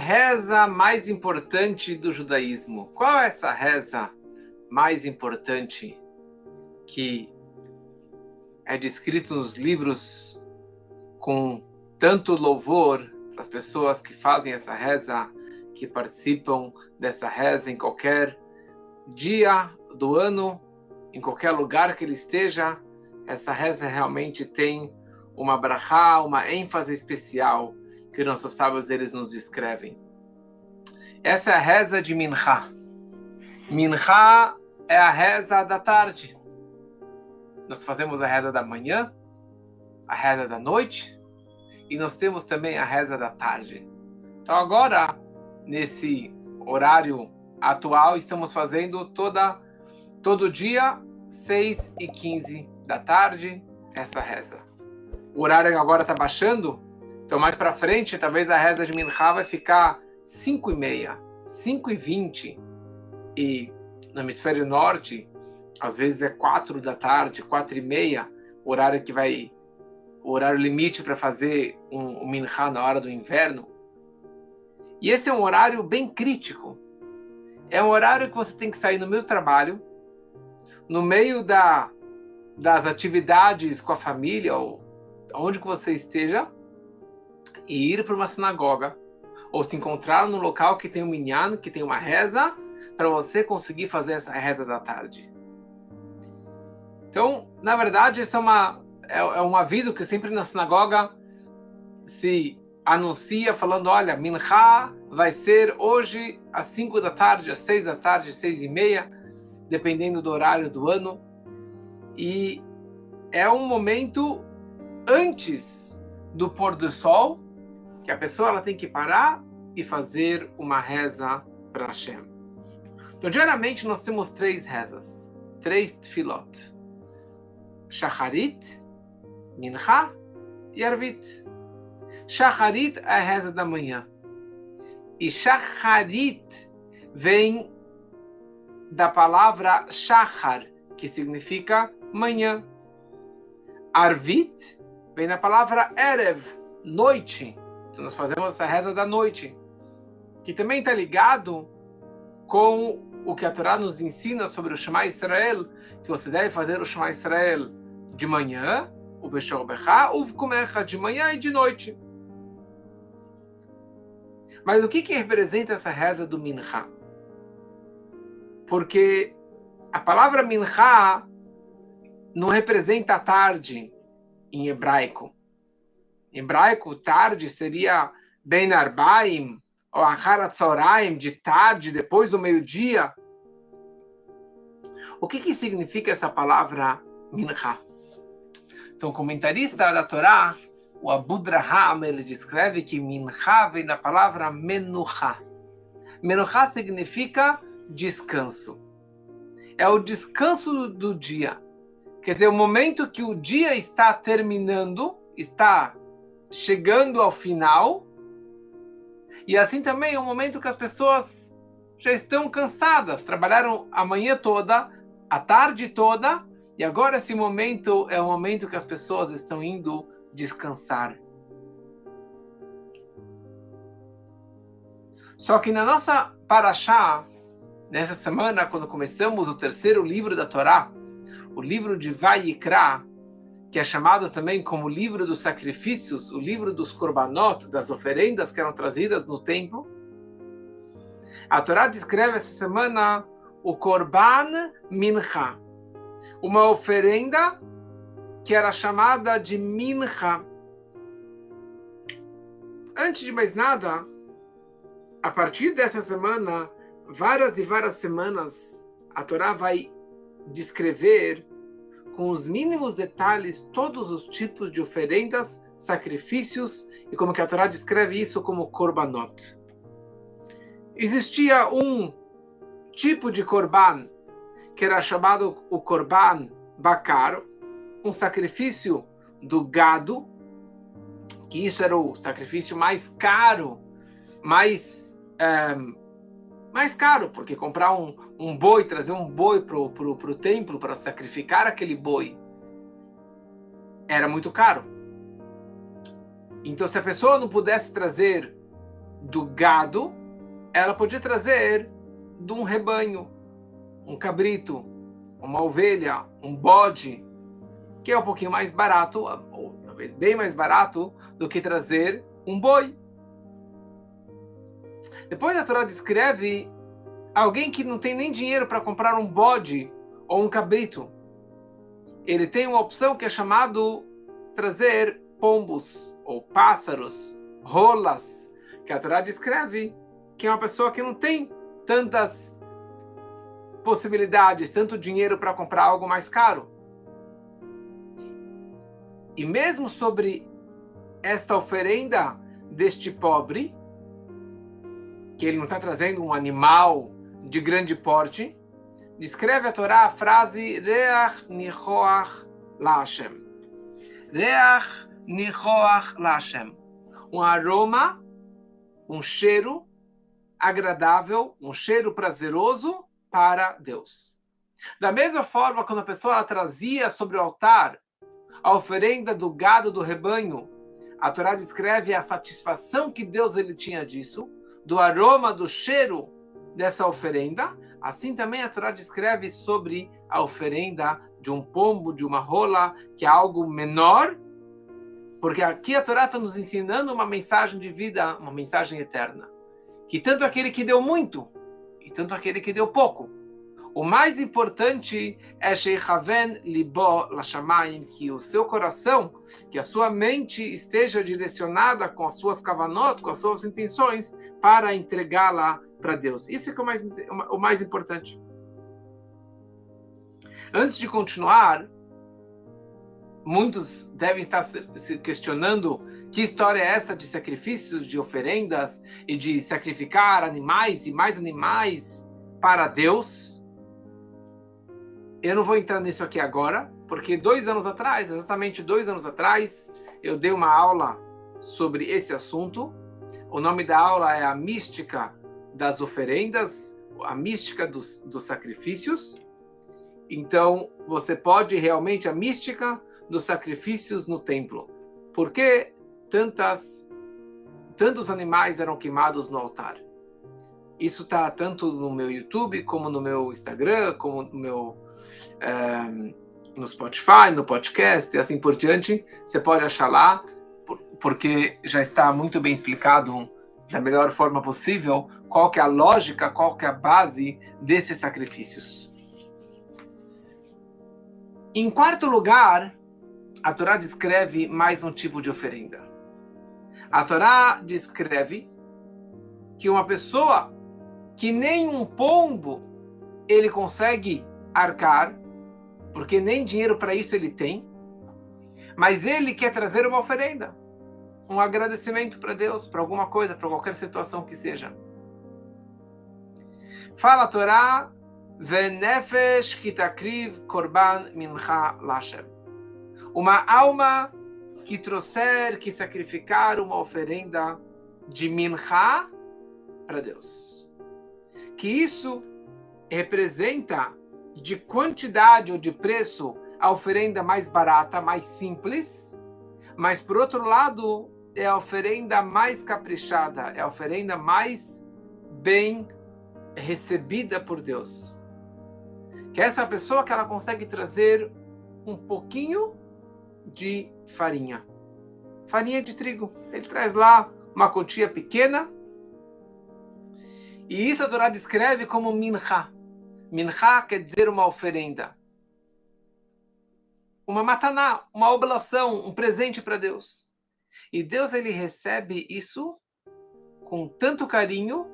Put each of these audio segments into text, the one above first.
reza mais importante do judaísmo? Qual é essa reza mais importante que é descrito nos livros com tanto louvor para as pessoas que fazem essa reza, que participam dessa reza em qualquer dia do ano, em qualquer lugar que ele esteja? Essa reza realmente tem uma brachá, uma ênfase especial que nossos sábios eles nos descrevem. Essa é a reza de Minchá. Minchá é a reza da tarde. Nós fazemos a reza da manhã, a reza da noite, e nós temos também a reza da tarde. Então agora, nesse horário atual, estamos fazendo todo dia, 6h15 da tarde, essa reza. O horário agora está baixando, então mais para frente, talvez a reza de Minchá vai ficar 5h30, 5h20, e no hemisfério norte, às vezes é 4 da tarde, 4h30, o horário limite para fazer um Minchá na hora do inverno. E esse é um horário bem crítico. É um horário que você tem que sair no meio do trabalho, no meio das atividades com a família, ou onde que você esteja, e ir para uma sinagoga, ou se encontrar num local que tem um minyan, que tem uma reza, para você conseguir fazer essa reza da tarde. Então, na verdade, isso é um aviso que sempre na sinagoga se anuncia, falando, olha, Minchá vai ser hoje às 5 da tarde, às 6 da tarde, 6h30, dependendo do horário do ano. E é um momento antes do pôr do sol, que a pessoa ela tem que parar e fazer uma reza para Hashem. Então, diariamente, nós temos 3 rezas, 3 tefilot. Shacharit, Minchá e Arvit. Shacharit é a reza da manhã. E Shacharit vem da palavra Shachar, que significa manhã. Arvit vem da palavra Erev, noite. Então nós fazemos essa reza da noite, que também está ligado com o que a Torá nos ensina sobre o Shema Israel, que você deve fazer o Shema Israel de manhã, o Beshor Bechá, o Vkumecha, de manhã e de noite. Mas o que representa essa reza do Minchá? Porque a palavra Minchá não representa a tarde em hebraico. Em hebraico, tarde seria Ben Arbaim, ou Achar Atzoraim, de tarde, depois do meio-dia. O que significa essa palavra Minchá? Então, o comentarista da Torá, o Abu Draham, ele descreve que Minchá vem da palavra Menuchá. Menuchá significa descanso. É o descanso do dia. Quer dizer, o momento que o dia está terminando, está chegando ao final, e assim também é o momento que as pessoas já estão cansadas, trabalharam a manhã toda, a tarde toda, e agora esse momento é o momento que as pessoas estão indo descansar. Só que na nossa Parashá, nessa semana, quando começamos o 3º livro da Torá, o livro de Vayikra, que é chamado também como o livro dos sacrifícios, o livro dos korbanot, das oferendas que eram trazidas no templo, a Torá descreve essa semana o Korban Minchá, uma oferenda que era chamada de Minchá. Antes de mais nada, a partir dessa semana, várias e várias semanas, a Torá vai descrever com os mínimos detalhes todos os tipos de oferendas, sacrifícios, e como que a Torá descreve isso como korbanot. Existia um tipo de korban que era chamado o korban bakar, um sacrifício do gado, que isso era o sacrifício mais caro, mais caro, porque comprar um boi, trazer um boi pro templo para sacrificar aquele boi, era muito caro. Então, se a pessoa não pudesse trazer do gado, ela podia trazer de um rebanho, um cabrito, uma ovelha, um bode, que é um pouquinho mais barato, ou talvez bem mais barato, do que trazer um boi. Depois a Torá descreve alguém que não tem nem dinheiro para comprar um bode ou um cabrito. Ele tem uma opção que é chamado trazer pombos ou pássaros, rolas, que a Torá descreve que é uma pessoa que não tem tantas possibilidades, tanto dinheiro para comprar algo mais caro. E mesmo sobre esta oferenda deste pobre, que ele não está trazendo um animal de grande porte, descreve a Torá a frase Reach Nichoach LaHashem. Reach Nichoach LaHashem. Um aroma, um cheiro agradável, um cheiro prazeroso para Deus. Da mesma forma, quando a pessoa ela trazia sobre o altar a oferenda do gado do rebanho, a Torá descreve a satisfação que Deus ele tinha disso, do aroma, do cheiro dessa oferenda. Assim também a Torá descreve sobre a oferenda de um pombo, de uma rola, que é algo menor, porque aqui a Torá está nos ensinando uma mensagem de vida, uma mensagem eterna. Que tanto aquele que deu muito, e tanto aquele que deu pouco. O mais importante é Sheichaven Libo Lashamayim, que o seu coração, que a sua mente esteja direcionada com as suas kavanot, com as suas intenções, para entregá-la para Deus. Isso é o mais importante. Antes de continuar, muitos devem estar se questionando que história é essa de sacrifícios, de oferendas e de sacrificar animais e mais animais para Deus. Eu não vou entrar nisso aqui agora, porque 2 anos atrás, exatamente 2 anos atrás, eu dei uma aula sobre esse assunto. O nome da aula é a mística das oferendas, a mística dos sacrifícios. Então, você pode realmente a mística dos sacrifícios no templo. Por que tantos animais eram queimados no altar? Isso está tanto no meu YouTube, como no meu Instagram, como no meu no Spotify, no podcast e assim por diante. Você pode achar lá, porque já está muito bem explicado da melhor forma possível qual que é a lógica, qual que é a base desses sacrifícios. Em quarto lugar, a Torá descreve mais um tipo de oferenda. A Torá descreve que uma pessoa que nem um pombo ele consegue arcar, porque nem dinheiro para isso ele tem, mas ele quer trazer uma oferenda, um agradecimento para Deus, para alguma coisa, para qualquer situação que seja. Fala a Torá, Venefesh kitakriv korban mincha lashem. Uma alma que trouxer, que sacrificar uma oferenda de mincha para Deus. Que isso representa de quantidade ou de preço a oferenda mais barata, mais simples, mas por outro lado é a oferenda mais caprichada, é a oferenda mais bem recebida por Deus. Que é essa pessoa que ela consegue trazer um pouquinho de farinha de trigo. Ele traz lá uma quantia pequena, e isso a Torá descreve como mincha. Mincha quer dizer uma oferenda, uma mataná, uma oblação, um presente para Deus. E Deus ele recebe isso com tanto carinho,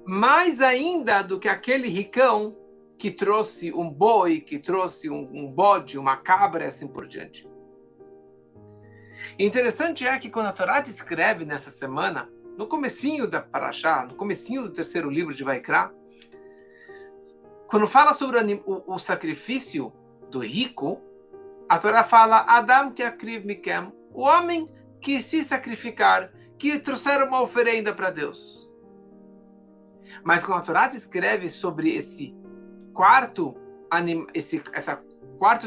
mais ainda do que aquele ricão que trouxe um boi, que trouxe um bode, uma cabra e assim por diante. Interessante é que quando a Torá descreve nessa semana, no comecinho da Parashá, no comecinho do 3º livro de Vaikra, quando fala sobre o sacrifício do rico, a Torá fala Adam que akriv mikem, o homem que se sacrificar, que trouxeram uma oferenda para Deus. Mas quando a Torá descreve sobre esse quarto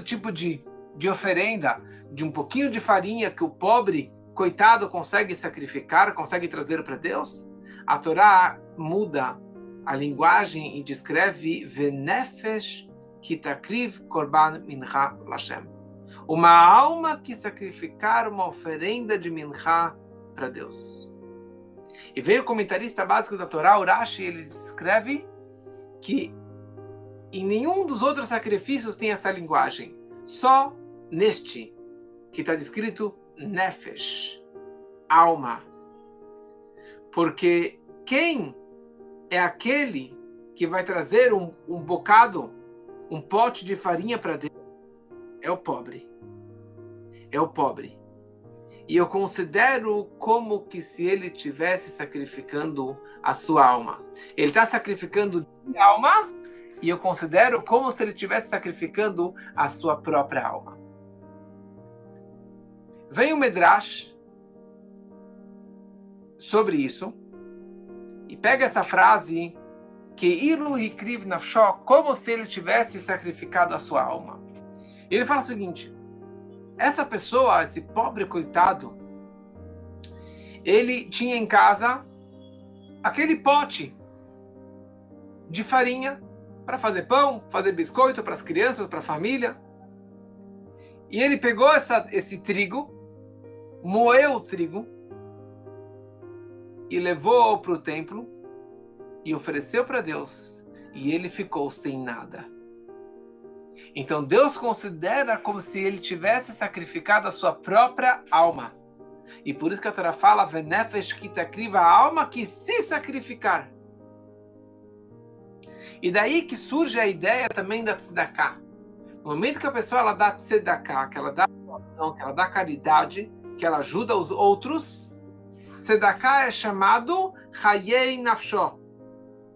tipo de oferenda, de um pouquinho de farinha que o pobre, coitado, consegue sacrificar, consegue trazer para Deus, a Torá muda a linguagem e descreve Venefesh kitakriv korban mincha lashem. Uma alma que sacrificar uma oferenda de mincha para Deus. E veio o comentarista básico da Torá, o Rashi, ele descreve que em nenhum dos outros sacrifícios tem essa linguagem. Só neste, que está descrito Nefesh, alma. Porque quem é aquele que vai trazer um bocado, um pote de farinha para Deus? É o pobre. É o pobre. E eu considero como que se ele estivesse sacrificando a sua alma. Ele está sacrificando de alma, e eu considero como se ele estivesse sacrificando a sua própria alma. Vem o Medrash sobre isso, e pega essa frase, que iru hikriv nafsho, como se ele tivesse sacrificado a sua alma. E ele fala o seguinte: essa pessoa, esse pobre coitado, ele tinha em casa aquele pote de farinha para fazer pão, fazer biscoito para as crianças, para a família. E ele pegou esse trigo, moeu o trigo e levou para o templo e ofereceu para Deus. E ele ficou sem nada. Então Deus considera como se ele tivesse sacrificado a sua própria alma. E por isso que a Torá fala, Venefesh kitakriv, a alma que se sacrificar. E daí que surge a ideia também da tzedakah. No momento que a pessoa ela dá tzedakah, que ela dá doação, que ela dá caridade, que ela ajuda os outros, tzedakah é chamado Hayei Nafsho,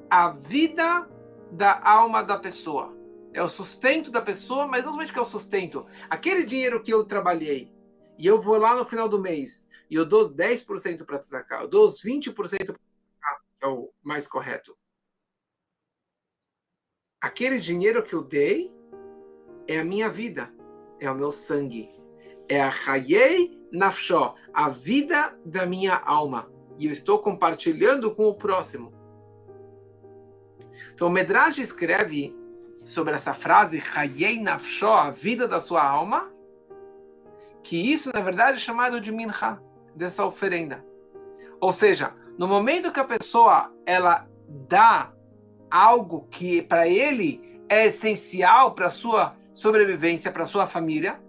a vida da alma da pessoa. É o sustento da pessoa, mas não somente que é o sustento. Aquele dinheiro que eu trabalhei, e eu vou lá no final do mês, e eu dou 10% para tzedakah, eu dou os 20% para tzedakah, que é o mais correto. Aquele dinheiro que eu dei é a minha vida, é o meu sangue. É a Hayei Nafsho, a vida da minha alma. E eu estou compartilhando com o próximo. Então o Medrash escreve sobre essa frase, Hayei Nafsho, a vida da sua alma, que isso, na verdade, é chamado de mincha, dessa oferenda. Ou seja, no momento que a pessoa ela dá algo que para ele é essencial para a sua sobrevivência, para a sua família,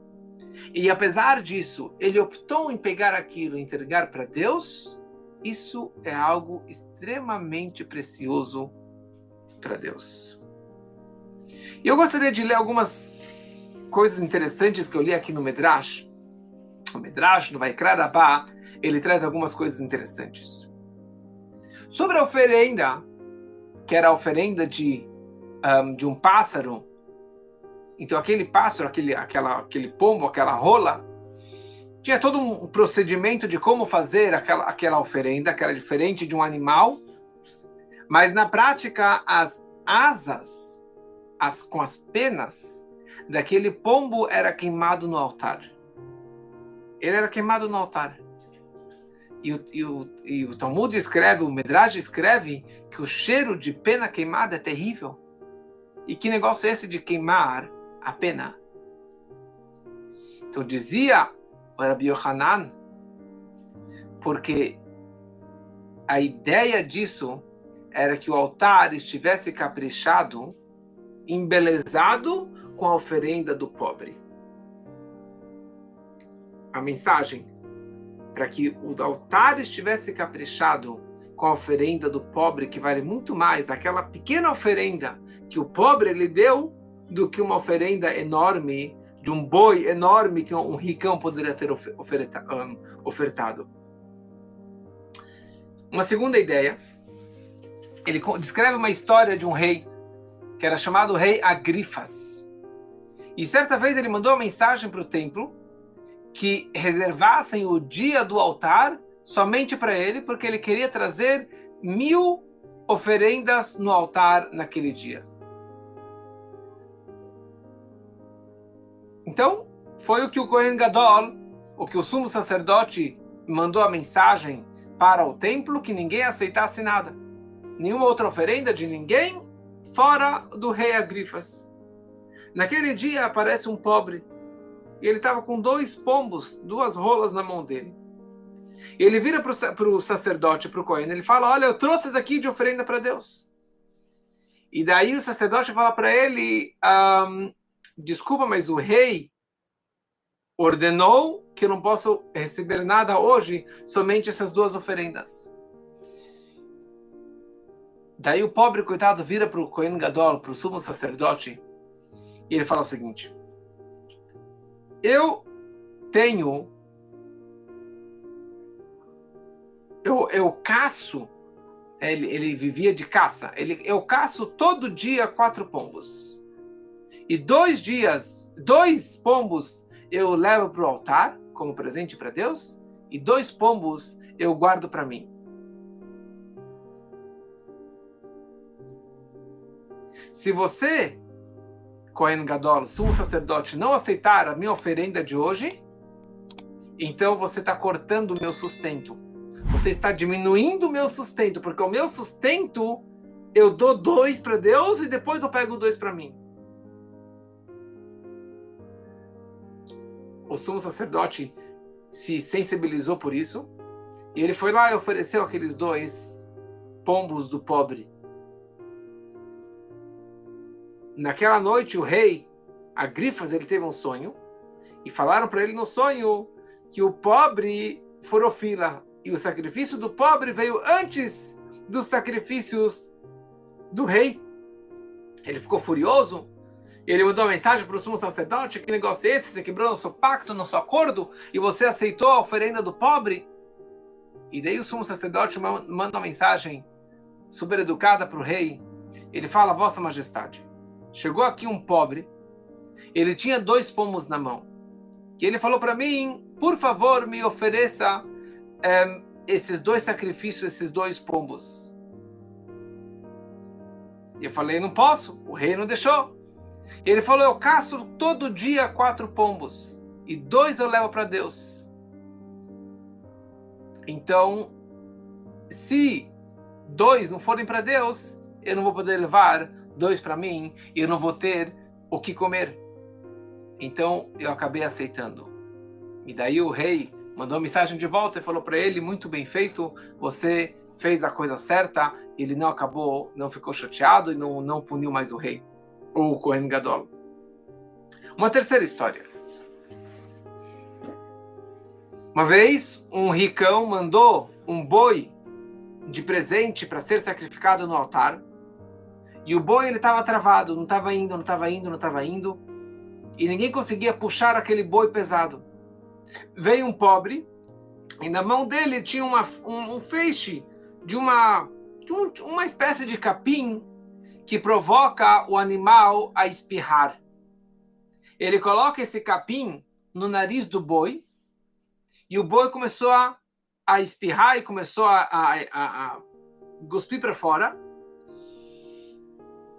e apesar disso, ele optou em pegar aquilo e entregar para Deus, isso é algo extremamente precioso para Deus. E eu gostaria de ler algumas coisas interessantes que eu li aqui no Medrash. O Medrash, no Vaikra Rabbah, ele traz algumas coisas interessantes. Sobre a oferenda, que era a oferenda de um pássaro. Então aquele pássaro, aquele pombo, aquela rola, tinha todo um procedimento de como fazer aquela oferenda, que era diferente de um animal, mas na prática as asas, com as penas daquele pombo era queimado no altar. Ele era queimado no altar. E o Talmud escreve, o Medrash escreve que o cheiro de pena queimada é terrível. E que negócio é esse de queimar a pena? Então dizia o Rabi Yohanan, porque a ideia disso era que o altar estivesse caprichado, embelezado com a oferenda do pobre. A mensagem, para que o altar estivesse caprichado com a oferenda do pobre, que vale muito mais aquela pequena oferenda que o pobre lhe deu, do que uma oferenda enorme, de um boi enorme que um ricão poderia ter ofertado. Uma segunda ideia, ele descreve uma história de um rei, que era chamado rei Agrifas. E certa vez ele mandou uma mensagem para o templo, que reservassem o dia do altar somente para ele, porque ele queria trazer 1000 oferendas no altar naquele dia. Então, foi o que o Kohen Gadol, o que o sumo sacerdote mandou a mensagem para o templo que ninguém aceitasse nada. Nenhuma outra oferenda de ninguém, fora do rei Agrifas. Naquele dia aparece um pobre, e ele estava com 2 pombos, 2 rolas na mão dele. Ele vira para o sacerdote, para o Cohen, ele fala, olha, eu trouxe isso aqui de oferenda para Deus. E daí o sacerdote fala para ele, desculpa, mas o rei ordenou que eu não posso receber nada hoje, somente essas 2 oferendas. Daí o pobre, coitado, vira para o Cohen Gadol, para o sumo sacerdote, e ele fala o seguinte, eu caço, ele vivia de caça, eu caço todo dia 4 pombos. E 2 pombos eu levo para o altar, como presente para Deus, e 2 pombos eu guardo para mim. Se você, Cohen Gadol, sumo sacerdote, não aceitar a minha oferenda de hoje, então você está cortando o meu sustento. Você está diminuindo o meu sustento, porque o meu sustento eu dou 2 para Deus e depois eu pego 2 para mim. O sumo sacerdote se sensibilizou por isso e ele foi lá e ofereceu aqueles 2 pombos do pobre. Naquela noite o rei Agrifas, ele teve um sonho e falaram para ele no sonho que o pobre furou fila e o sacrifício do pobre veio antes dos sacrifícios do rei. Ele ficou furioso. Ele mandou uma mensagem para o sumo sacerdote, que negócio é esse? Você quebrou nosso pacto, nosso acordo, e você aceitou a oferenda do pobre? E daí o sumo sacerdote manda uma mensagem super educada para o rei. Ele fala, Vossa Majestade, chegou aqui um pobre, ele tinha 2 pombos na mão, e ele falou para mim, por favor, me ofereça esses 2 sacrifícios, esses 2 pombos. E eu falei, não posso, o rei não deixou. Ele falou, eu caço todo dia 4 pombos, e 2 eu levo para Deus. Então, se 2 não forem para Deus, eu não vou poder levar 2 para mim, e eu não vou ter o que comer. Então, eu acabei aceitando. E daí o rei mandou uma mensagem de volta e falou para ele, muito bem feito, você fez a coisa certa. Ele não ficou chateado e não puniu mais o rei, ou o Cohen Gadol. Uma terceira história. Uma vez, um ricão mandou um boi de presente para ser sacrificado no altar, e o boi estava travado, não estava indo, e ninguém conseguia puxar aquele boi pesado. Veio um pobre, e na mão dele tinha um feixe de uma espécie de capim que provoca o animal a espirrar. Ele coloca esse capim no nariz do boi, e o boi começou a espirrar e começou a cuspir para fora.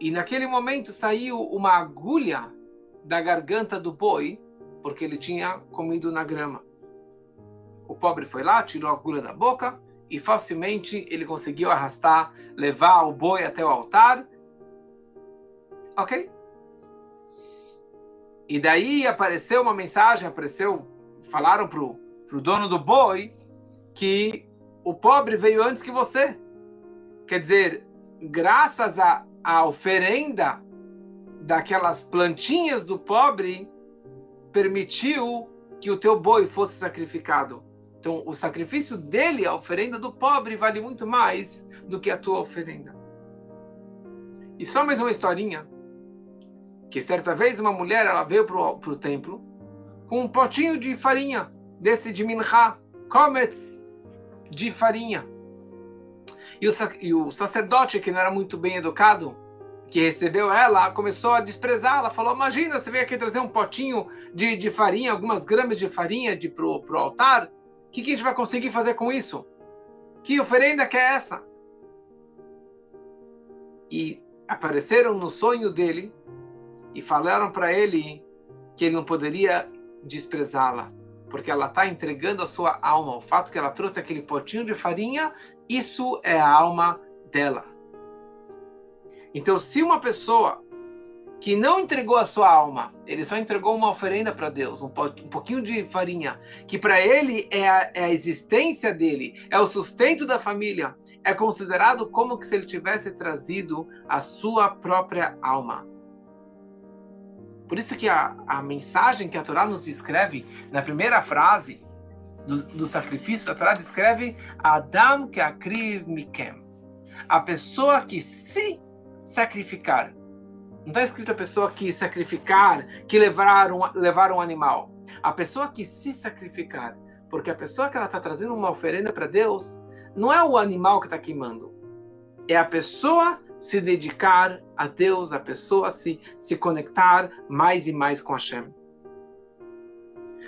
E naquele momento saiu uma agulha da garganta do boi, porque ele tinha comido na grama. O pobre foi lá, tirou a agulha da boca e facilmente ele conseguiu levar o boi até o altar. Ok? E daí apareceu uma mensagem, falaram pro dono do boi que o pobre veio antes que você. Quer dizer, graças à oferenda daquelas plantinhas do pobre, permitiu que o teu boi fosse sacrificado. Então, o sacrifício dele, a oferenda do pobre, vale muito mais do que a tua oferenda. E só mais uma historinha, que certa vez uma mulher ela veio pro templo com um potinho de farinha, desse de minchá, comets de farinha. E o sacerdote, que não era muito bem educado, que recebeu ela, começou a desprezá-la. Falou, imagina, você veio aqui trazer um potinho de farinha, algumas gramas de farinha pro altar. O que a gente vai conseguir fazer com isso? Que oferenda que é essa? E apareceram no sonho dele e falaram para ele que ele não poderia desprezá-la. porque ela está entregando a sua alma. O fato que ela trouxe aquele potinho de farinha, isso é a alma dela. Então, se uma pessoa que não entregou a sua alma, ele só entregou uma oferenda para Deus, um pouquinho de farinha, que para ele é a existência dele, é o sustento da família, é considerado como se ele tivesse trazido a sua própria alma. Por isso que a mensagem que a Torá nos descreve, na primeira frase do sacrifício, a Torá descreve Adam que akriv mikem, a pessoa que se sacrificar. Não está escrito a pessoa que sacrificar, que levar um animal. A pessoa que se sacrificar. Porque a pessoa que ela está trazendo uma oferenda para Deus, não é o animal que está queimando. É a pessoa se dedicar a Deus, a pessoa se conectar mais e mais com Hashem.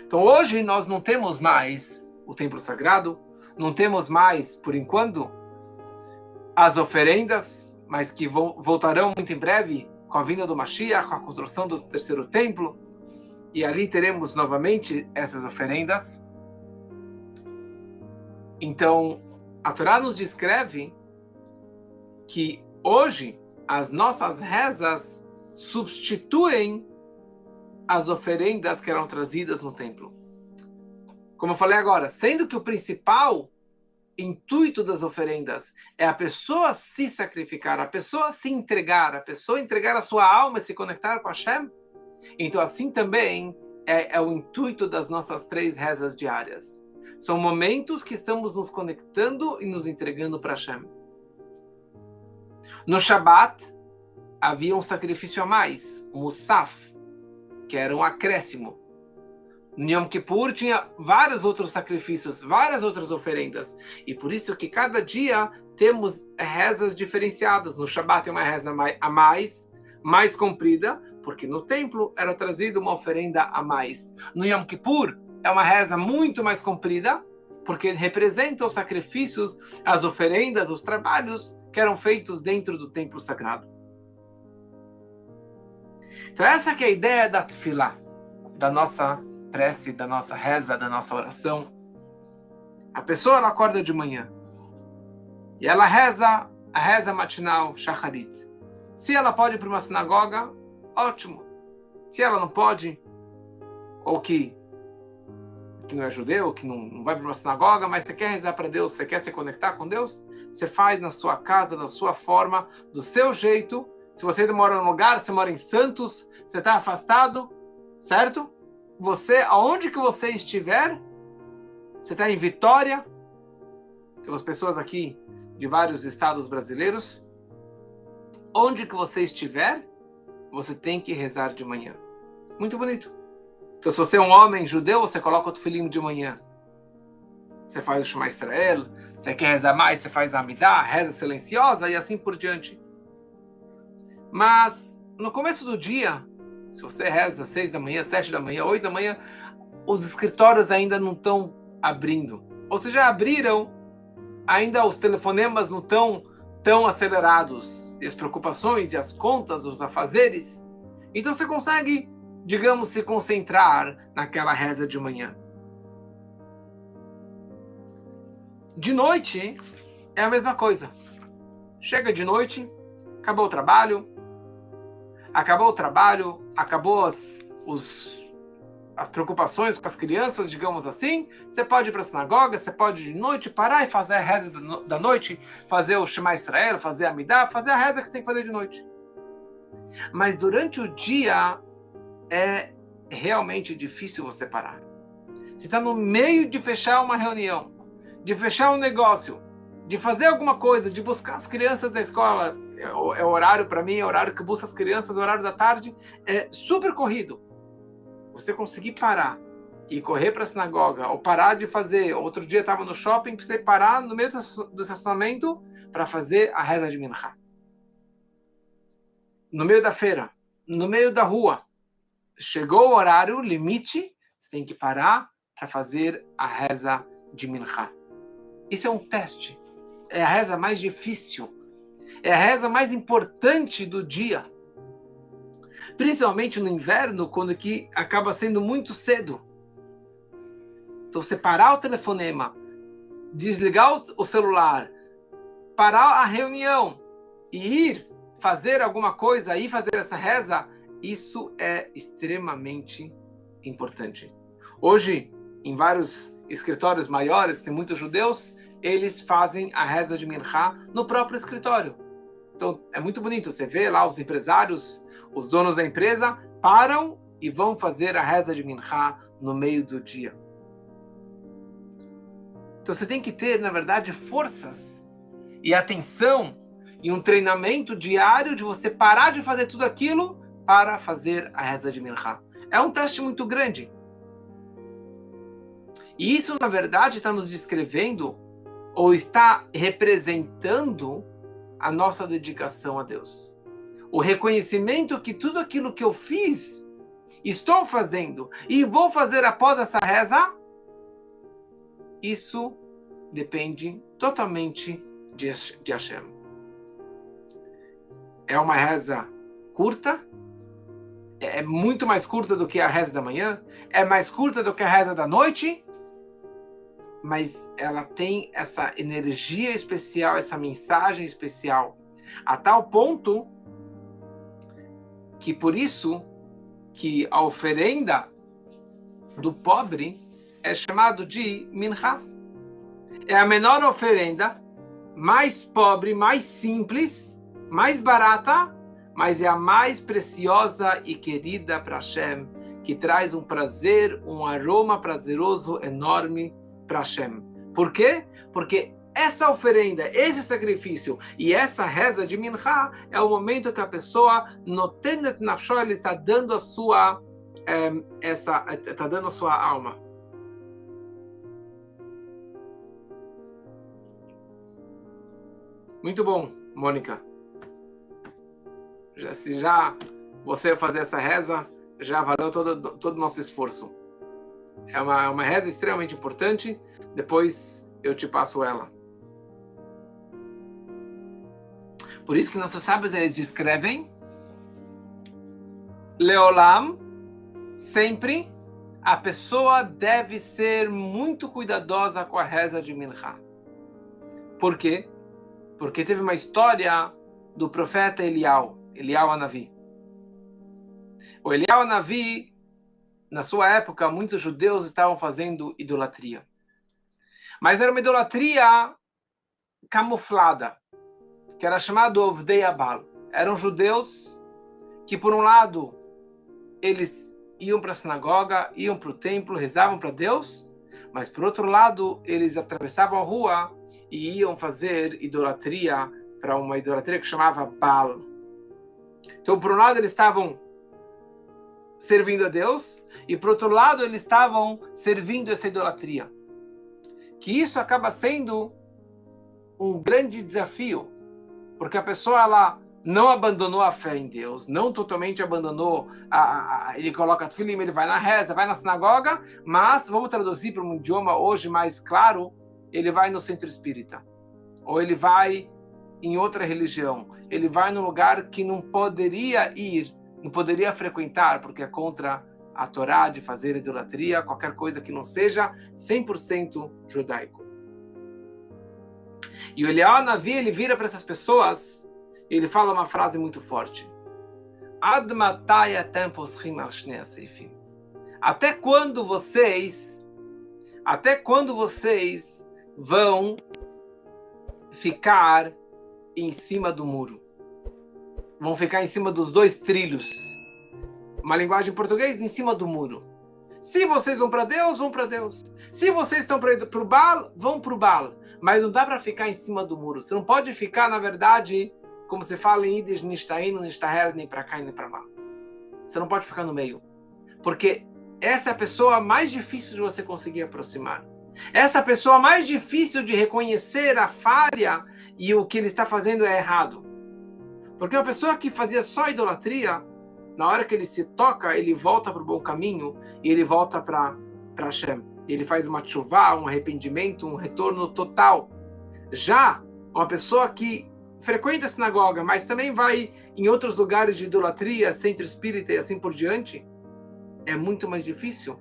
Então hoje nós não temos mais o templo sagrado, não temos mais, por enquanto, as oferendas, mas que voltarão muito em breve, com a vinda do Mashiach, com a construção do terceiro templo, e ali teremos novamente essas oferendas. Então, a Torá nos descreve que hoje as nossas rezas substituem as oferendas que eram trazidas no templo. Como eu falei agora, sendo que o principal intuito das oferendas é a pessoa se sacrificar, a pessoa se entregar, a pessoa entregar a sua alma e se conectar com Hashem, então assim também é o intuito das nossas 3 rezas diárias. São momentos que estamos nos conectando e nos entregando para Hashem. No Shabat havia um sacrifício a mais, um musaf, que era um acréscimo. No Yom Kippur tinha vários outros sacrifícios, várias outras oferendas. E por isso que cada dia temos rezas diferenciadas. No Shabat tem uma reza a mais comprida, porque no templo era trazida uma oferenda a mais. No Yom Kippur é uma reza muito mais comprida, porque representa os sacrifícios, as oferendas, os trabalhos que eram feitos dentro do templo sagrado. Então essa que é a ideia da Tefilá, da nossa prece, da nossa reza, da nossa oração. A pessoa ela acorda de manhã e ela reza a reza matinal, Shacharit. Se ela pode ir para uma sinagoga, ótimo. Se ela não pode, ou que não é judeu, que não vai para uma sinagoga, mas você quer rezar para Deus, você quer se conectar com Deus, você faz na sua casa, da sua forma, do seu jeito. Se você mora num lugar, você mora em Santos, você está afastado, certo? Você, aonde que você estiver, você está em Vitória, temos pessoas aqui de vários estados brasileiros, onde que você estiver, você tem que rezar de manhã. Muito bonito. Então, se você é um homem judeu, você coloca o tefilim de manhã. Você faz o Shema Israel, você quer rezar mais, você faz a Amidah, reza silenciosa e assim por diante. Mas, no começo do dia, se você reza 6 da manhã, 7 da manhã, 8 da manhã, os escritórios ainda não estão abrindo. Ou se já abriram, ainda os telefonemas não estão tão acelerados. E as preocupações e as contas, os afazeres. Então você consegue, digamos, se concentrar naquela reza de manhã. De noite, é a mesma coisa. Chega de noite, acabou o trabalho, acabou as preocupações com as crianças, digamos assim. Você pode ir para a sinagoga, você pode de noite parar e fazer a reza da noite, fazer o Shema Israel, fazer a Amidah, fazer a reza que você tem que fazer de noite. Mas durante o dia é realmente difícil você parar. Você está no meio de fechar uma reunião, de fechar um negócio, de fazer alguma coisa, de buscar as crianças da escola. É o horário, para mim, é o horário que eu busco as crianças, o horário da tarde, é super corrido. Você conseguir parar e correr para a sinagoga, ou parar de fazer. Outro dia eu estava no shopping, precisei parar no meio do estacionamento para fazer a reza de Minchá. No meio da feira, no meio da rua. Chegou o horário, limite, você tem que parar para fazer a reza de Minchá. Isso é um teste. É a reza mais difícil. É a reza mais importante do dia. Principalmente no inverno, quando que acaba sendo muito cedo. Então, você parar o telefonema, desligar o celular, parar a reunião e ir fazer alguma coisa, ir fazer essa reza, isso é extremamente importante. Hoje, em vários escritórios maiores, tem muitos judeus, eles fazem a reza de Minchá no próprio escritório. Então, é muito bonito. Você vê lá os empresários, os donos da empresa, param e vão fazer a reza de Minchá no meio do dia. Então, você tem que ter, na verdade, forças e atenção e um treinamento diário de você parar de fazer tudo aquilo para fazer a reza de Minchá. É um teste muito grande. E isso, na verdade, está nos descrevendo ou está representando a nossa dedicação a Deus. O reconhecimento que tudo aquilo que eu fiz, estou fazendo e vou fazer após essa reza, isso depende totalmente de Hashem. É uma reza curta, é muito mais curta do que a reza da manhã, é mais curta do que a reza da noite, mas ela tem essa energia especial, essa mensagem especial, a tal ponto que por isso que a oferenda do pobre é chamado de Minchá. É a menor oferenda, mais pobre, mais simples, mais barata, mas é a mais preciosa e querida para Hashem, que traz um prazer, um aroma prazeroso enorme para Hashem. Por quê? Porque essa oferenda, esse sacrifício e essa reza de Minchá é o momento que a pessoa notenet nafsho, ele está dando a sua está dando a sua alma. Muito bom, Mônica. Se já você fazer essa reza, já valeu todo o nosso esforço. É uma reza extremamente importante. Depois eu te passo ela. Por isso que nossos sábios eles descrevem Leolam, sempre a pessoa deve ser muito cuidadosa com a reza de Minchá. Por quê? Porque teve uma história do profeta Eliau Hanavi. O Eliau Hanavi, na sua época, muitos judeus estavam fazendo idolatria. Mas era uma idolatria camuflada, que era chamado Ovdei Abal. Eram judeus que, por um lado, eles iam para a sinagoga, iam para o templo, rezavam para Deus, mas, por outro lado, eles atravessavam a rua e iam fazer idolatria para uma idolatria que chamava Baal. Então, por um lado, eles estavam servindo a Deus e, por outro lado, eles estavam servindo essa idolatria. Que isso acaba sendo um grande desafio, porque a pessoa ela não abandonou a fé em Deus, não totalmente abandonou, ele coloca tefilim, ele vai na reza, vai na sinagoga, mas, vamos traduzir para um idioma hoje mais claro, ele vai no centro espírita, ou ele vai em outra religião, ele vai num lugar que não poderia ir, não poderia frequentar, porque é contra a Torá de fazer idolatria, qualquer coisa que não seja 100% judaico. E o Eliau Hanavi, ele vira para essas pessoas, ele fala uma frase muito forte. Ad matai atem poschim al shnei haseifim? Até quando vocês vão ficar em cima do muro? Vão ficar em cima dos dois trilhos. Uma linguagem em português, em cima do muro. Se vocês vão para Deus, vão para Deus. Se vocês estão para o Baal, vão para o Baal. Mas não dá para ficar em cima do muro. Você não pode ficar, na verdade, como se fala em Yiddish, nistahin, nistaher, nem para cá nem para lá. Você não pode ficar no meio. Porque essa é a pessoa mais difícil de você conseguir aproximar. Essa é a pessoa mais difícil de reconhecer a falha e o que ele está fazendo é errado. Porque uma pessoa que fazia só idolatria, na hora que ele se toca, ele volta para o bom caminho e ele volta para Hashem. Ele faz uma tshuvá, um arrependimento, um retorno total. Já uma pessoa que frequenta a sinagoga, mas também vai em outros lugares de idolatria, centro espírita e assim por diante, é muito mais difícil,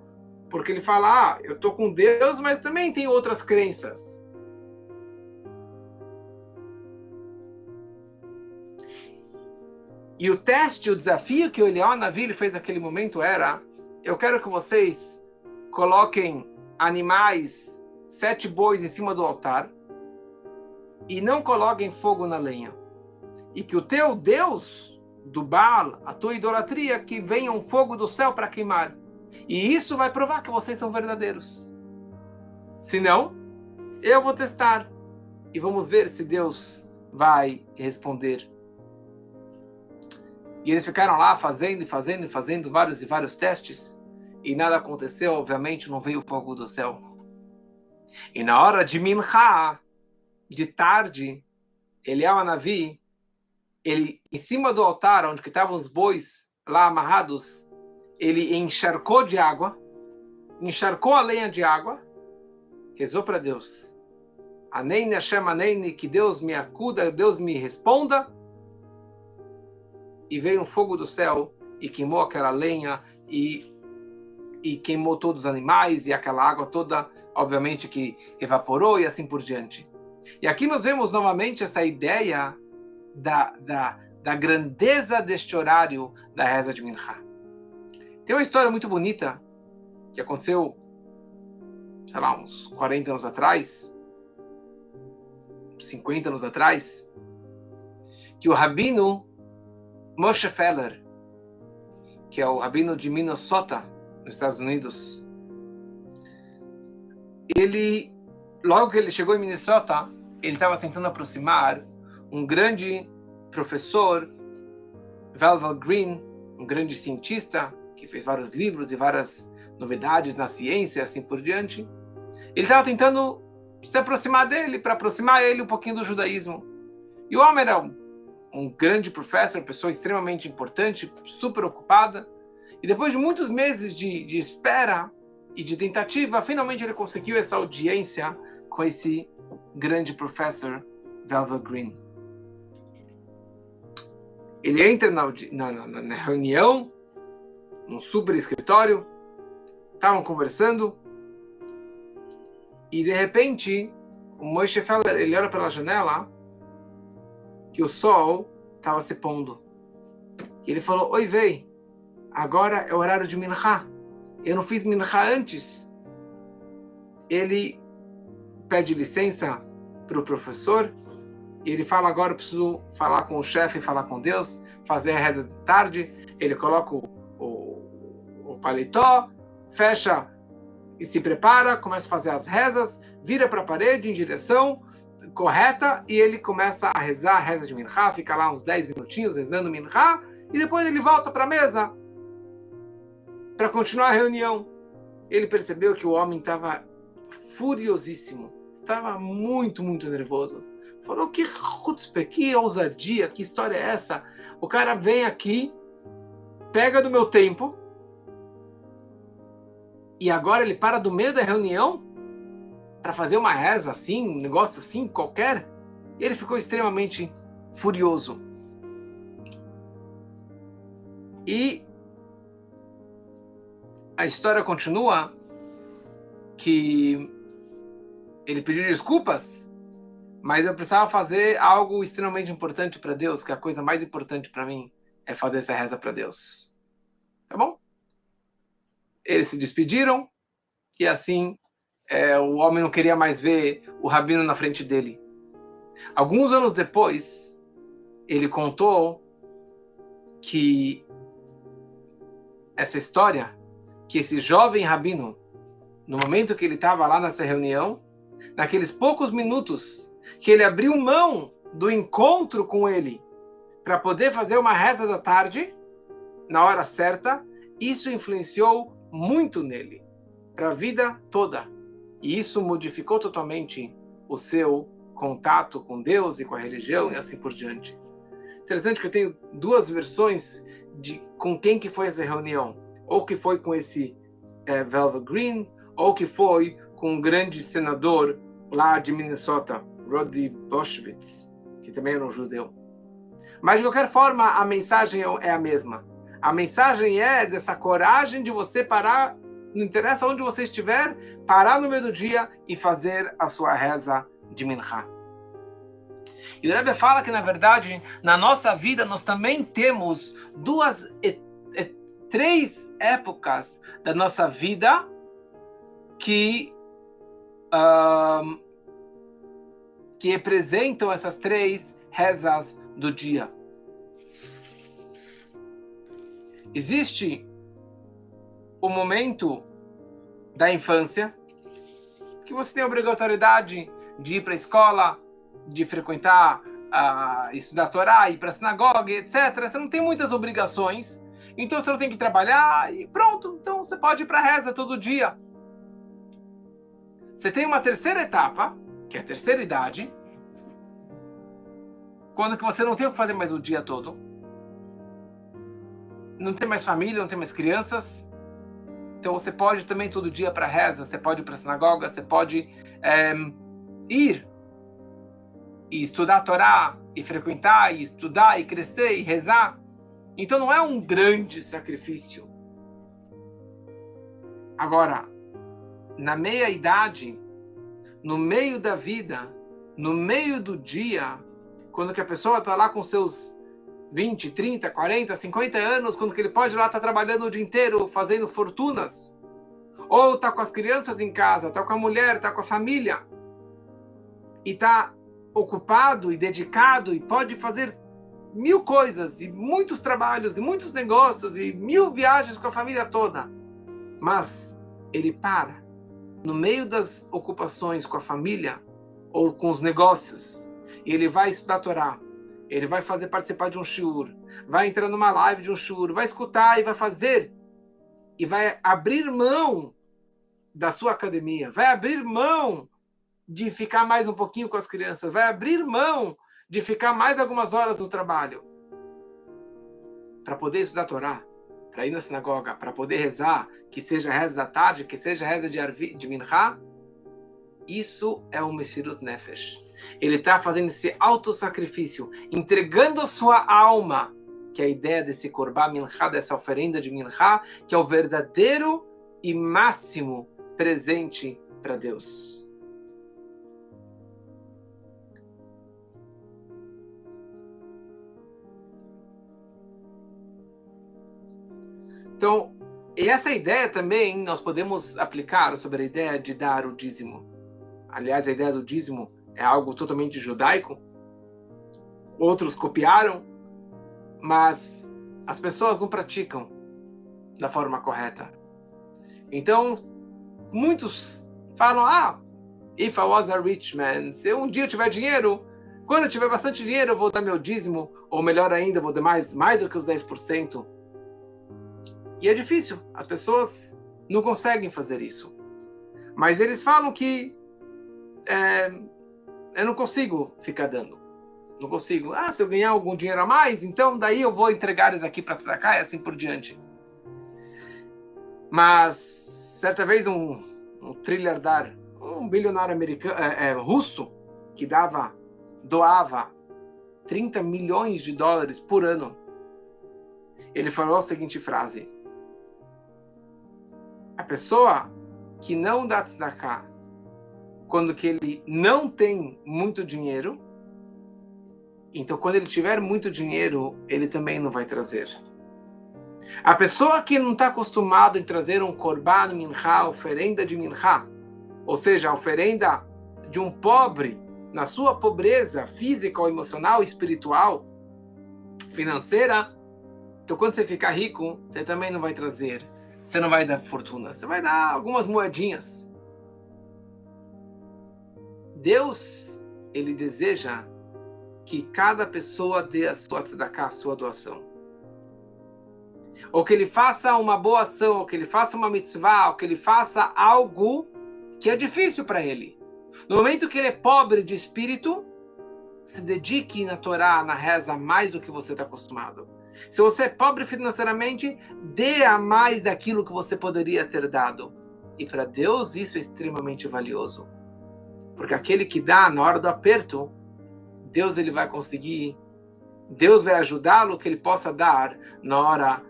Porque ele fala, eu estou com Deus, mas também tem outras crenças. E o teste, o desafio que o Eliyahu Hanavi fez naquele momento era, eu quero que vocês coloquem animais, 7 bois em cima do altar, e não coloquem fogo na lenha. E que o teu Deus do Baal, a tua idolatria, que venha um fogo do céu para queimar. E isso vai provar que vocês são verdadeiros. Se não, eu vou testar. E vamos ver se Deus vai responder. E eles ficaram lá fazendo vários e vários testes. E nada aconteceu, obviamente, não veio fogo do céu. E na hora de Mincha, de tarde, Eliyahu Hanavi, ele, em cima do altar, onde estavam os bois lá amarrados, ele encharcou de água, encharcou a lenha de água, rezou para Deus. Aneine Hashem Aneine, que Deus me acuda, Deus me responda. E veio um fogo do céu e queimou aquela lenha e queimou todos os animais e aquela água toda, obviamente, que evaporou e assim por diante. E aqui nós vemos novamente essa ideia da grandeza deste horário da reza de Mincha. Tem uma história muito bonita que aconteceu, sei lá, uns 40 anos atrás, 50 anos atrás, que o rabino Moshe Feller, que é o rabino de Minnesota, nos Estados Unidos, ele, logo que ele chegou em Minnesota, ele estava tentando aproximar um grande professor, Velvel Green, um grande cientista, que fez vários livros e várias novidades na ciência e assim por diante. Ele estava tentando se aproximar dele, para aproximar ele um pouquinho do judaísmo. E o homem era um grande professor, uma pessoa extremamente importante, super ocupada. E depois de muitos meses de espera e de tentativa, finalmente ele conseguiu essa audiência com esse grande professor, Velvel Green. Ele entra na reunião, num super escritório, estavam conversando, e de repente, o Moshe Feller, ele olha pela janela, que o sol estava se pondo. E ele falou, oi, véi, agora é o horário de Mincha. Eu não fiz Mincha antes. Ele pede licença para o professor, e ele fala, agora eu preciso falar com o chefe, falar com Deus, fazer a reza de tarde. Ele coloca o paletó, fecha e se prepara, começa a fazer as rezas, vira para a parede em direção correta, e ele começa a rezar a reza de Mincha, fica lá uns 10 minutinhos rezando Mincha, e depois ele volta para a mesa para continuar a reunião. Ele percebeu que o homem estava furiosíssimo, estava muito, muito nervoso. Falou, que chutzpah, que ousadia, que história é essa? O cara vem aqui, pega do meu tempo, e agora ele para do meio da reunião para fazer uma reza assim, um negócio assim, qualquer. Ele ficou extremamente furioso. E a história continua que ele pediu desculpas, mas eu precisava fazer algo extremamente importante para Deus, que a coisa mais importante para mim é fazer essa reza para Deus. Tá bom? Eles se despediram, e assim o homem não queria mais ver o rabino na frente dele. Alguns anos depois, ele contou que essa história, que esse jovem rabino, no momento que ele estava lá nessa reunião, naqueles poucos minutos que ele abriu mão do encontro com ele para poder fazer uma reza da tarde, na hora certa, isso influenciou muito nele, para a vida toda. E isso modificou totalmente o seu contato com Deus e com a religião e assim por diante. Interessante que eu tenho duas versões de com quem que foi essa reunião. Ou que foi com esse Velvel Green, ou que foi com um grande senador lá de Minnesota, Rodi Boschwitz, que também era um judeu. Mas, de qualquer forma, a mensagem é a mesma. A mensagem é dessa coragem de você parar não interessa onde você estiver, parar no meio do dia e fazer a sua reza de Mincha. E o Rebbe fala que, na verdade, na nossa vida, nós também temos três épocas da nossa vida que representam essas três rezas do dia. Existe o momento da infância, que você tem a obrigatoriedade de ir para a escola, de frequentar, estudar a Torá, ir para a sinagoga, etc. Você não tem muitas obrigações, então você não tem que trabalhar e pronto. Então você pode ir para a reza todo dia. Você tem uma terceira etapa, que é a terceira idade, quando que você não tem o que fazer mais o dia todo, não tem mais família, não tem mais crianças, então você pode também todo dia para a reza, você pode ir para a sinagoga, você pode ir e estudar a Torá, e frequentar, e estudar, e crescer, e rezar. Então não é um grande sacrifício. Agora, na meia-idade, no meio da vida, no meio do dia, quando que a pessoa está lá com seus 20, 30, 40, 50 anos, quando que ele pode lá estar trabalhando o dia inteiro, fazendo fortunas, ou está com as crianças em casa, está com a mulher, está com a família, e está ocupado e dedicado, e pode fazer 1000 coisas, e muitos trabalhos, e muitos negócios, e 1000 viagens com a família toda, mas ele para no meio das ocupações com a família ou com os negócios, e ele vai estudar a Torá, ele vai participar de um shiur, vai entrar numa live de um shiur, vai escutar e vai fazer, e vai abrir mão da sua academia, vai abrir mão de ficar mais um pouquinho com as crianças, vai abrir mão de ficar mais algumas horas no trabalho, para poder estudar a Torá, para ir na sinagoga, para poder rezar, que seja reza da tarde, que seja reza de Mincha. Isso é o Mesirut Nefesh. Ele está fazendo esse autossacrifício, entregando a sua alma, que é a ideia desse Korban Mincha, dessa oferenda de Mincha, que é o verdadeiro e máximo presente para Deus. Então, e essa ideia também nós podemos aplicar sobre a ideia de dar o dízimo. Aliás, a ideia do dízimo é algo totalmente judaico. Outros copiaram, mas as pessoas não praticam da forma correta. Então, muitos falam, if I was a rich man, se um dia eu tiver dinheiro, quando eu tiver bastante dinheiro eu vou dar meu dízimo, ou melhor ainda, vou dar mais do que os 10%. E é difícil, as pessoas não conseguem fazer isso. Mas eles falam que eu não consigo ficar dando. Não consigo. Se eu ganhar algum dinheiro a mais, então daí eu vou entregar eles aqui para tzedakah e assim por diante. Mas, certa vez, um trilhardário, um bilionário americano, russo, que doava 30 milhões de dólares por ano, ele falou a seguinte frase: a pessoa que não dá tzedakah quando que ele não tem muito dinheiro, então quando ele tiver muito dinheiro, ele também não vai trazer. A pessoa que não está acostumada em trazer um korban mincha, oferenda de mincha, ou seja, a oferenda de um pobre na sua pobreza física ou emocional, espiritual, financeira, então quando você ficar rico, você também não vai trazer. Você não vai dar fortuna, você vai dar algumas moedinhas. Deus, ele deseja que cada pessoa dê a sua tzedakah, a sua doação. Ou que ele faça uma boa ação, ou que ele faça uma mitzvah, ou que ele faça algo que é difícil para ele. No momento que ele é pobre de espírito, se dedique na Torá, na reza, mais do que você está acostumado. Se você é pobre financeiramente, dê a mais daquilo que você poderia ter dado. E para Deus isso é extremamente valioso. Porque aquele que dá na hora do aperto, Deus ele vai conseguir, Deus vai ajudá-lo que ele possa dar na hora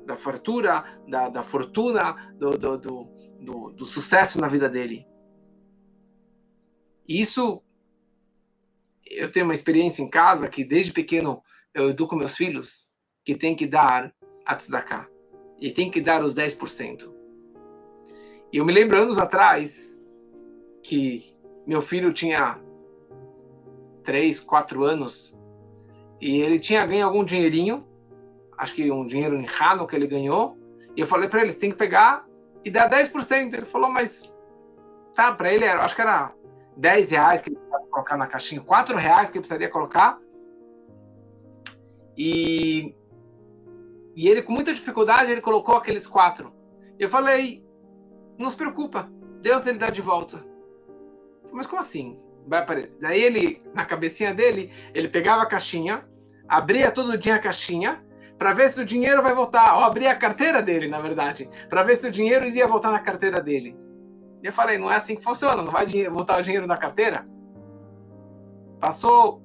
da fartura, da fortuna, do sucesso na vida dele. E isso, eu tenho uma experiência em casa que desde pequeno eu educo meus filhos que tem que dar a tzedakah. E tem que dar os 10%. E eu me lembro anos atrás que meu filho tinha 3, 4 anos e ele tinha ganho algum dinheirinho, acho que um dinheiro em Hanukkah que ele ganhou, e eu falei para ele, você tem que pegar e dar 10%. Ele falou, mas tá, para ele, acho que era 10 reais que ele precisava colocar na caixinha, 4 reais que ele precisaria colocar, e ele com muita dificuldade, ele colocou aqueles 4. Eu falei, não se preocupa, Deus ele dá de volta. Mas como assim? Vai aparecer. Daí ele, na cabecinha dele, ele pegava a caixinha, abria todo dia a caixinha, para ver se o dinheiro vai voltar, ou abria a carteira dele, na verdade, para ver se o dinheiro iria voltar na carteira dele. E eu falei, não é assim que funciona, não vai voltar o dinheiro na carteira? Passou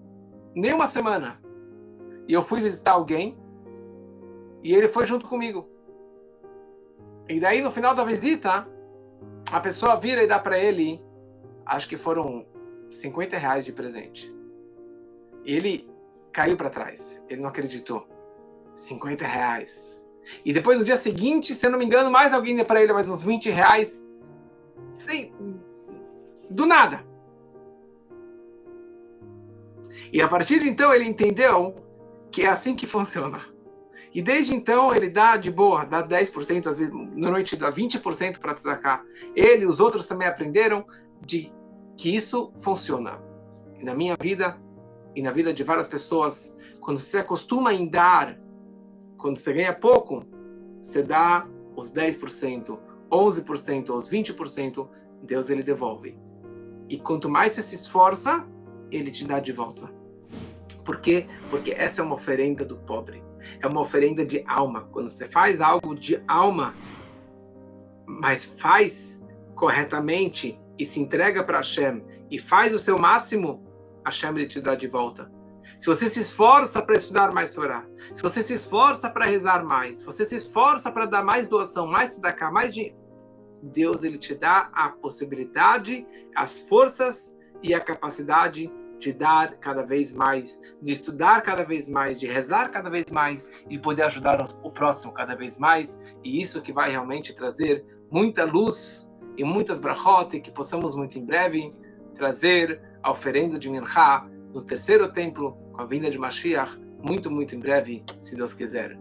nem uma semana, e eu fui visitar alguém, e ele foi junto comigo. E daí, no final da visita, a pessoa vira e dá para ele, acho que foram 50 reais de presente. Ele caiu para trás, ele não acreditou. 50 reais. E depois, no dia seguinte, se eu não me engano, mais alguém deu para ele mais uns 20 reais. Sim, do nada. E a partir de então, ele entendeu que é assim que funciona. E desde então, ele dá de boa, dá 10%, às vezes, normalmente dá 20% para tzedakah. Ele e os outros também aprenderam que isso funciona. E na minha vida, e na vida de várias pessoas, quando você se acostuma em dar, quando você ganha pouco, você dá os 10%, 11%, os 20%, Deus ele devolve. E quanto mais você se esforça, ele te dá de volta. Por quê? Porque essa é uma oferenda do pobre. É uma oferenda de alma. Quando você faz algo de alma, mas faz corretamente e se entrega para Hashem e faz o seu máximo, Hashem ele te dá de volta. Se você se esforça para estudar mais Torá, se você se esforça para rezar mais, se você se esforça para dar mais doação, mais tzedakah, mais dinheiro, Deus ele te dá a possibilidade, as forças e a capacidade de dar cada vez mais, de estudar cada vez mais, de rezar cada vez mais e poder ajudar o próximo cada vez mais. E isso que vai realmente trazer muita luz e muitas brachot, e que possamos muito em breve trazer a oferenda de Minchá no terceiro templo, com a vinda de Mashiach, muito, muito em breve, se Deus quiser.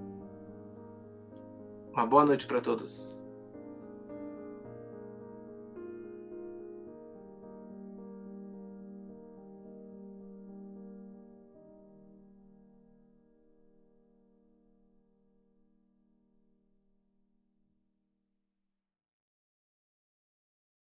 Uma boa noite para todos.